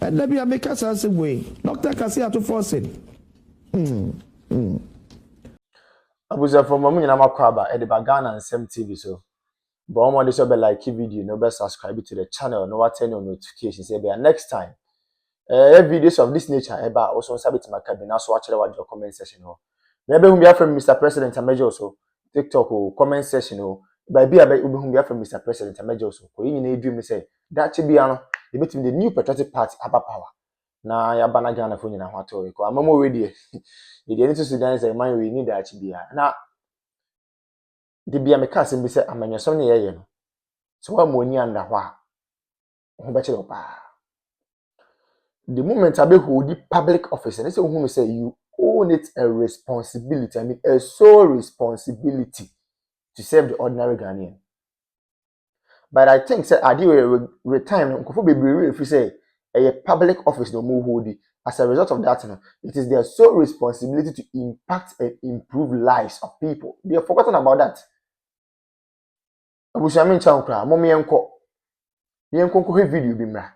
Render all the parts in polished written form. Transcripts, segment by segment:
And let me make us answer way. Dr. Kasia to F0rson. Abuza from Mamu na makwaba e de bagana and Sem TV so. But omo dey so be like video, no be subscribe to the channel, no what turn on notifications. Say be next time. Videos of this nature eba also sabit makabina so watch your comment section ho. Maybe whom be from Mr. President Amasaman so TikTok or comment section ho. By be whom be from Mr. President Amasaman so. Ko yin na dream say that chi bia no e betim the new patriotic party aba power. Na ya bana Ghana fo nyina ho ato ko amamo we die. The need to Sudan say man we need that chi bia. Na the bia me ka sem bi say amanyasom ne ye no. So wa mo ni anda ho a ho be chiro pa. The moment I be hold the public office, and they say, who say you own it a responsibility. I mean, a sole responsibility to serve the ordinary Ghanaian. But I think, say, I do Regr3ting. If you say a public office no more hold it. As a result of that, it is their sole responsibility to impact and improve lives of people. They have forgotten about that. Abusamin chankra, mommy enko. The enko video bimra.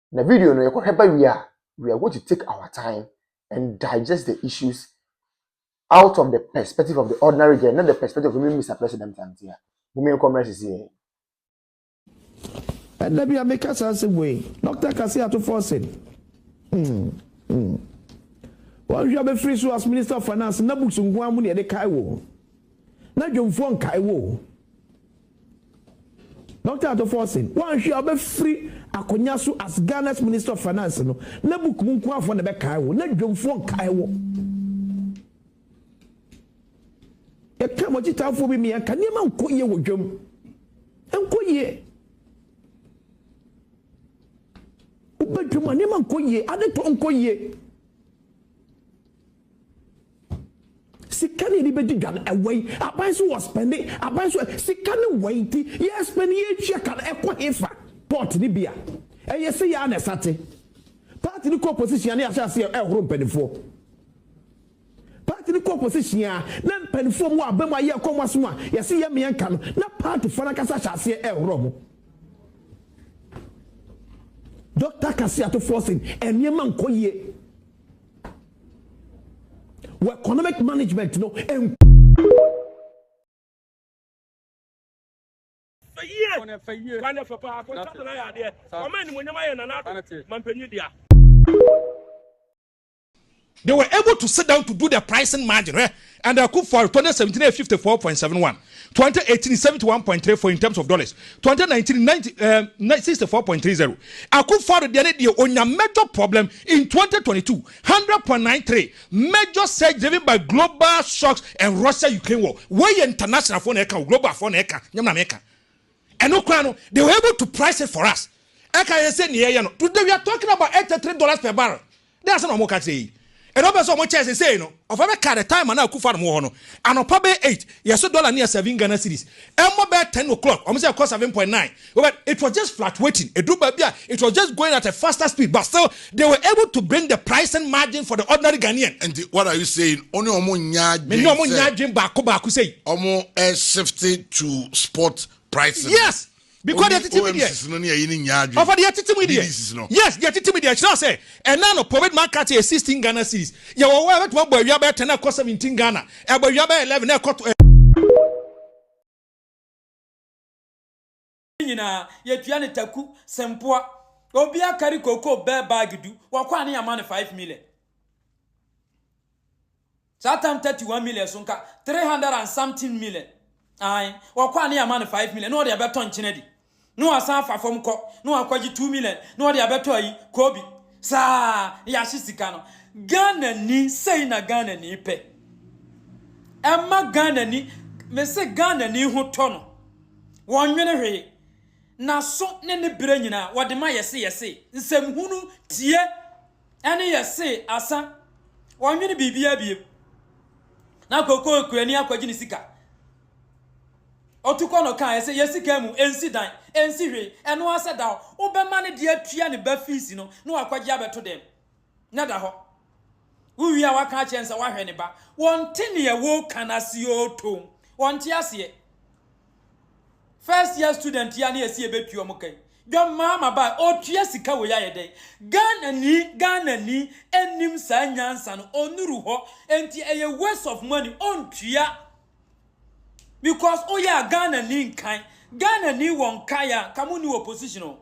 In the video, we are going to take our time and digest the issues out of the perspective of the ordinary girl, not the perspective of Mr. President. And let me make us answer way. Dr. Kasia to F0rson. One you have a free so as Minister of Finance, na books on one money at the Kaiwo. Na John Fon Kaiwo. Dr. F0rson, one you have a free Akonyasu as Ghana's Minister of Finance. No, na book munkwa for the Kaiwo, na John Fon Kaiwo. Ya kama chita for me, and can you man ko ye wo dwom? Enko ye. Ubedwuma ne man ko ye, ade to enko ye. Sikani ni be dwan away. Aban so was spending, aban so sikani waiti. Yes, spending ye check an ekwa efa. Port ni bia. E ye se ya na sate. Party ni opposition ya sha se e horo mpanifo. Party ni opposition ya na mpanifo mu abam aye akomaso a ye se ye menka no na party fana kasa sha se e horo mu. Dr. Kasia to F0rson enema nkoye. We economic management no They were able to sit down to do the pricing margin, and they could for 2017 54.71, 2018 71.34 in terms of dollars, 2019 64.30. I could follow the only major problem in 2022 100.93 major surge driven by global shocks and Russia-Ukraine war. Where international phone global phone and no they were able to price it for us. Today we are talking about $83 per barrel. That's not more can say. And also much as they say, no, of every car time and now Kufar Mohono, and on Pabe 8, yes, $1 near 7 Ghana cities. And more about 10 o'clock, almost a cost 7.9. But it was just fluctuating. It was just going at a faster speed, but still they were able to bring the price and margin for the ordinary Ghanaian. And what are you saying? Only shifted to spot prices. Yes. Because they're teaching media. Yes, they're teaching media. Say, and now no private market is 16 Ghana cities. You are what boy, you are 10 cost 17 Ghana. But you are 11 cost. Yetuane taku sempoa. Obia kari koko bear bag do. Wakwa ni amane 5 million. Satam 31 million sunka 300 and something million. Aye, wakwa ni amane 5 million. No, they are better on Chinedi. No, asan fa from ko. No, akwaji 2 million. No, they are better yi Kobe. Sa ya shisikano. Ghana ni say na Ghana ni pe. Emma Ghana ni me se Ghana ni ho tono. Wonwene hwe. Na so ne ne bere nyina wode ma yese nsem hunu tie ene yese asa wonwene bibia biem. Na koko ekurani akwaji ni sika. Otuko no kan yese yesika mu ensi dan ensi hwe eno asa da obema ne de atua ne ba fees no na wakwaji abeto dem na da ho uwi a waka chensa wahwe ne ba wonte ne ye wo kanase otom wonte ase first year student ya na yesi ebetuo mo kai Dwa mama ba otua sika wo ya yede Ghana ni enim sa nyansa no onuru ho enti eye waste of money ontua because oya Ghana ni nkan Ghana ni won kaya kamu ni opposition o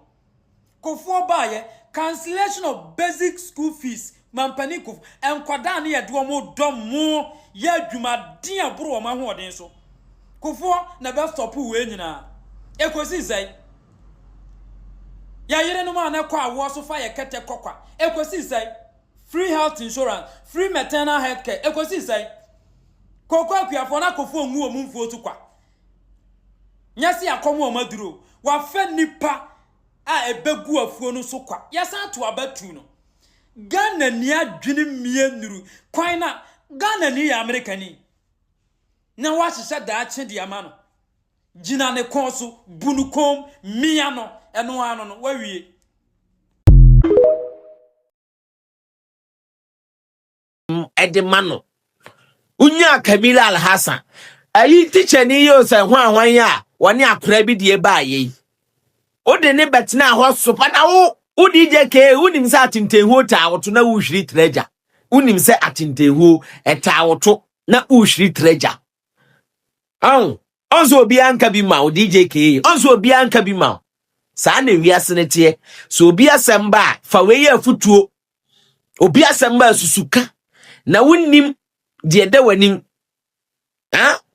kofo ba ye cancellation of basic school fees mampani kof enkwada na ye de omo dom ye adwuma din aburo ma ho odin so kofo na be stop we nyina ekosi sai ya yere no ma na kwa awo so fa ye kete kokwa ekosi sai free health insurance free maternal health care ekosi sai koko akuafo na kofo nwu omumfuo tukwa nyasi akomo omaduro wa fe nipa a ebegu afuo no so kwa yasa to abatu no Ghana ni adwene mienuru kwan na Ghana ni ya Amerikani na wa hihye da che de ama no gina ne konso bunukom mia no eno ano no wawie edemano unya Kamila Al-Hassan ayi teacher ni yo se hwan ya woni akora bi de ba yi o de ne betina ho sopa na wo DJ unim se atintenhu ta woto na uhwiri treasure unim se atintenhu eta woto na uhwiri treasure onzo obi anka bi ma o DJ onzo obi anka bi ma sa na wiase ne tie so obi asamba fa we afutuo obi asamba susuka na wonnim de da wanim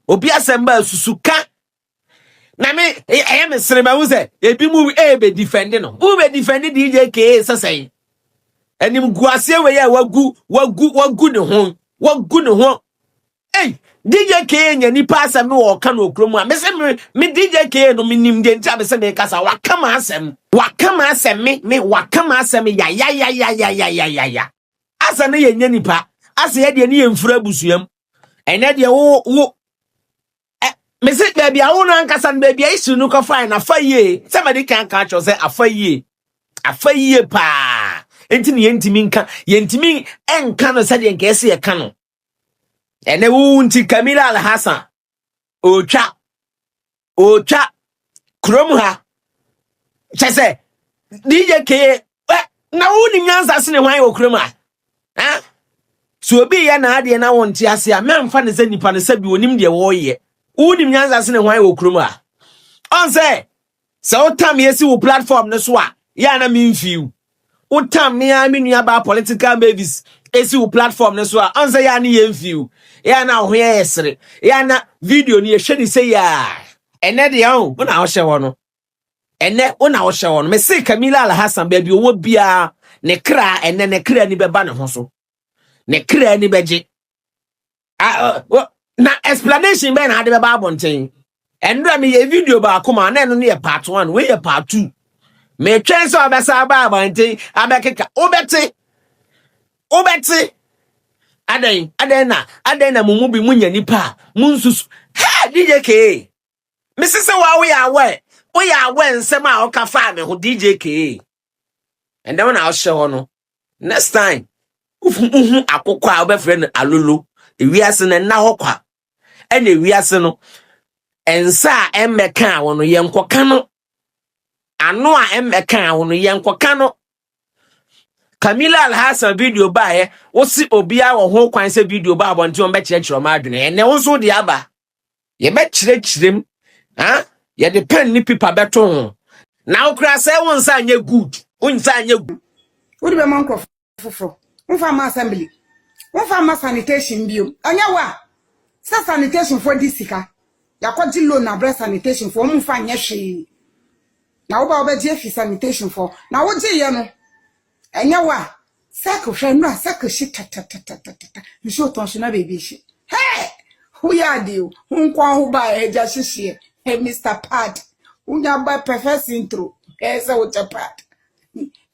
obi asamba susuka na me me srema wo se ebi mu be defend no wo be defend DJ sasai enim guase we ya wagu ne ho DJ nya ni pa asem wo ka no okromu a me se me DJ no minim de ntia me se me kasa wakama asem me wakama asem ya asa ne ye nya nipa asa ye de ne ye mfura busuam ene de wo me say baby I won't ankasa baby I issue no ka fine na faye somebody can catch us say afaye pa entimi yentimi enka no say enka ese ye ka no ene wu nti Kamila Al-Hassan ocha krom ha chese DJ na wu ni nyansa se ne hwan wo krom ha so obi ya na ade na wonti ase a memfa ne se nipa ne sabi onim de wo ye unim nyanza se ne hwan wo krom a on say so tam yesi wo platform ne so a ya na memfiu utam me a me nua ba political babies esi wo platform ne so a on say ya na yemfiu ya na ho yesere ya na video ni ehwe ni say ya ene de ho na wo hye wo no ene wo na wo hye wo no me say Kamila Al-Hassan baby owo bia ne kra ene ne kra ni beba ne ho so ne kra ni beje na explanation be na de be abonten endra me ye video ba akoma na no ne part 1 we ye part 2 me twen so obesa ba abonten abekeka obeti aden na mumu bi munya nipa munsusu ha DJ Mrs. wa we ya we nsem a o ka fa me ho DJ and then na o hye ho no next time ufu akokwa a obefre no alolo ewiase na ho kwa ene wiase no ensa emmeka wono yenkoka no ano a emmeka wono yenkoka no Kamila Al-Hassan video ba wo si obia wo ho kwan se video ba abonti on be kirechiro ma adwene ene wo so de aba ye be kirechirem ye de pen ni paper beto ho na okra se won sa anya good unsa anya good wo de be man ko foforo won ma assembly won ma sanitation bio anya wa sa sanitation for disika yakwaji loan na breast sanitation for won fa nya hwe na wo ba obeje fi sanitation for na wo je ye no anya wa sako hwe no sako shi tatatata nso tonshina baby shi hey who ya dio nkwa ho ba eja hihie hey Mr. Pad unya ba perfect intro say what pad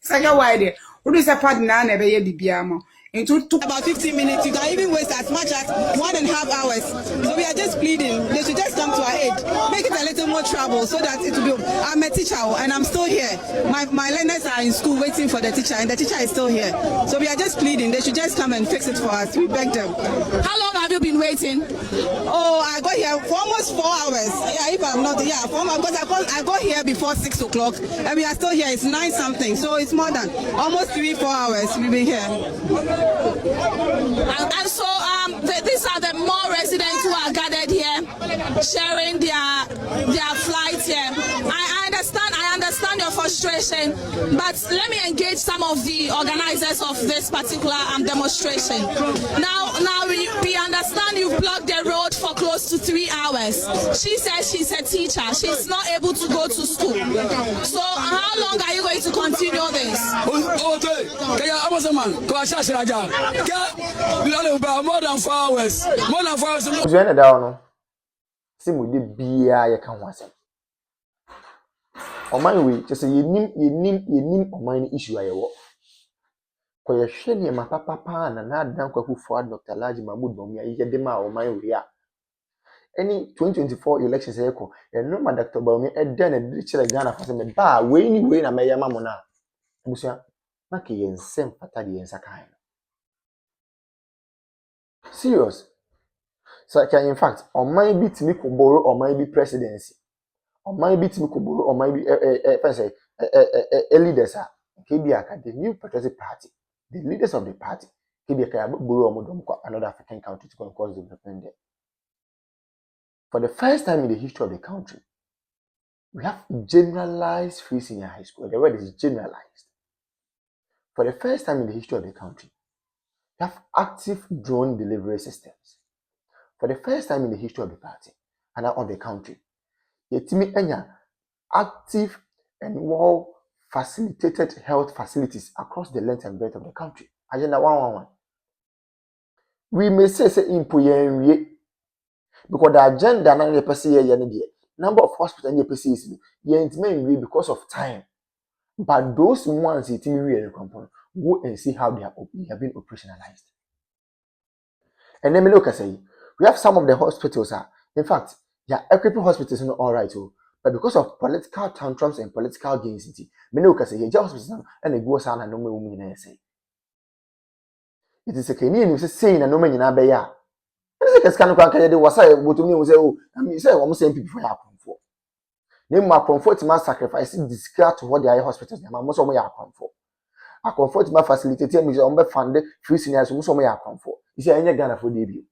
sanya wide wo do say pad na be ye bibia mo It took about 15 minutes. You can even waste as much as 1.5 hours. So we are just pleading. They should just come to our aid. Make it a little more trouble so that it will be. I'm a teacher and I'm still here. My learners are in school waiting for the teacher and the teacher is still here. So we are just pleading. They should just come and fix it for us. We beg them. How long have you been waiting? Oh, I got here for almost 4 hours. Yeah, if I'm not, yeah, 4 hours. Because I got here before 6 o'clock and we are still here. It's 9 something. So it's more than almost 3-4 hours we've been here. And so these are the more residents who are gathered here, sharing their flight here. I understand your frustration, but let me engage some of the organizers of this particular demonstration. Now we understand you've blocked the road for close to 3 hours. She says she's a teacher. She's not able to go to school. So how long are you going to continue this? Amasaman, more than 4 hours. More than 4 hours. Ojene da no. Si mu de bia ye kan ho asem. Oman we just yenim oman ni issue ayewo. Ko ye hwe ne ma papa na adan kwakufo Dr. Laji Mahmood Bawumia ye de ma oman we a. Any 2024 elections eko, ye no ma Dr. Bawumia e den e de kire Ghana fa se me ba we na me ye ma mo na. Busia na ke ye nsem fata de yensa kan. Serious. So in fact, on my bit me could borrow on my be presidency. On my bit me could borrow on my be leaders are KBA, the new patriotic party, the leaders of the party, KBA borrow another African country to cause development there. For the first time in the history of the country, we have generalized free senior high school. The word is generalized. For the first time in the history of the country, we have active drone delivery systems. For the first time in the history of the party and of the country, yetimi enya active and well facilitated health facilities across the length and breadth of the country. Agenda 111. We may say impo yenwie because the agenda na the person here number of hospitals and the is yentime because of time. But those ones yetimi we go and see how they have been operationalized. And then me look say we have some of the hospitals in fact, yeah, equipping hospitals are all right, but because of political tantrums and political gains, many can say, yeah, hospitals and they go on and no woman say. It is a Kenyan who saying a no man in Abaya. This is a kind of country that was I would to me was oh, I mean, say almost same people for comfort. Name my comfort must sacrifice discard to what the other hospitals are most of my comfort. I comfort my facilitator is on the funded free seniors who some are comfort. You see, any Ghana for debut.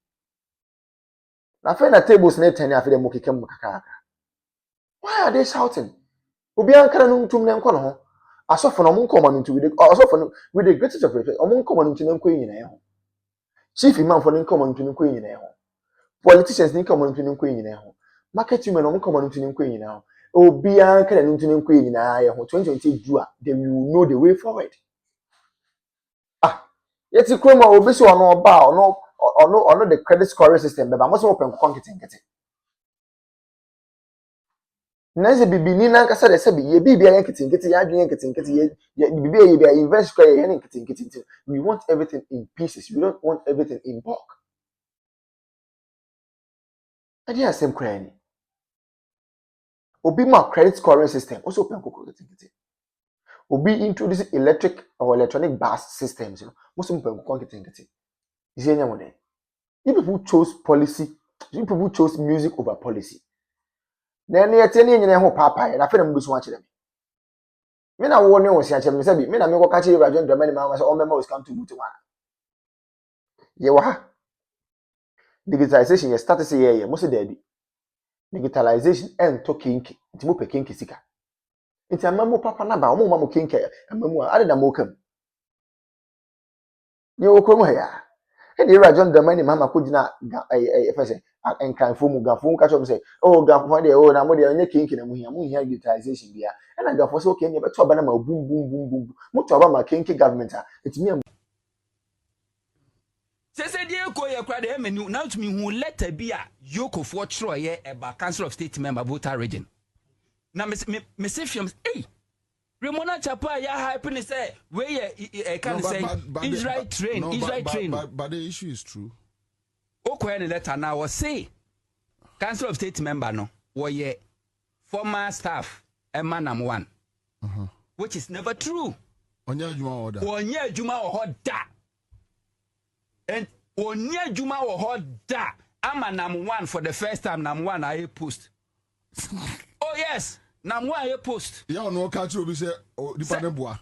Na fe na tables na tani afi dem mokekam kakaka. Why are they shouting? Obi ankara no ntum ne nko no ho. Asofo no mo nkoma no ntu asofo no with the greatest of respect, omo nkoma no ntu ne nko nyina ho. Chief imam for ne nkoma no ntu ne nko nyina ho. Politicians ne nkoma no ntu ne nko nyina ho. Market women no nkoma no ntu ne nko nyina ho. Obi ankara no ntu ne nko nyina ye ho. 2020 dua, they will know the way forward. Yeti kroma obi so ono ba ono the credit scoring system be ba mo so open konketenkete. Nanze bibini na nkasa de se bi ye bibia yanketenkete ya adwen yanketenkete ye bibia ye bia invest square ye yanketenkete. We want everything in pieces. We don't want everything in bulk. Adi asem kra ni. Obi ma credit scoring system also open konketenkete. Obi introduce electric or electronic bus systems, most of them konketenkete. Is any one there? You people chose policy, you people chose music over policy. Then you tell me ho papa, and I feel I'm going to watch them. Me na wo ne wo sia chem se bi me na me ko ka che Regr3ting ma say all members come to do one. Ye wa ha. Digitalization ye start say ye mo se there bi. Digitalization and to kinki, nti mo pe kinki sika. Nti amamu papa na ba o mo ma mo kinki amamu a ade na mo kam. Ye wo ko mo ya. And the Regr3ting mama could not encanfo mu gafo catch up say, oh, gafo de oh, na mo de onye kinki na mu hia utilization bia. And I gafo so okay, you better ba na ma boom boom boom boom. Mo to ba ma kinki government it me Say dey ko ye kra de menu now to me who letter bi a yokofo tro ye eba council of state member voter region. Na me say fiam hey Ramona Chapa ya hype say where can say Israel train Israel train. But the issue is true. Okay, the letter now was say Council of State member no were former staff M0untain, which is never true. Onya Juma order. Onya Juma or da. And Onya Juma or da. M0untain for the first time. M0untain I post. Oh yes, M0untain I post. Yeah, no catch you. We say, oh, the panel boy.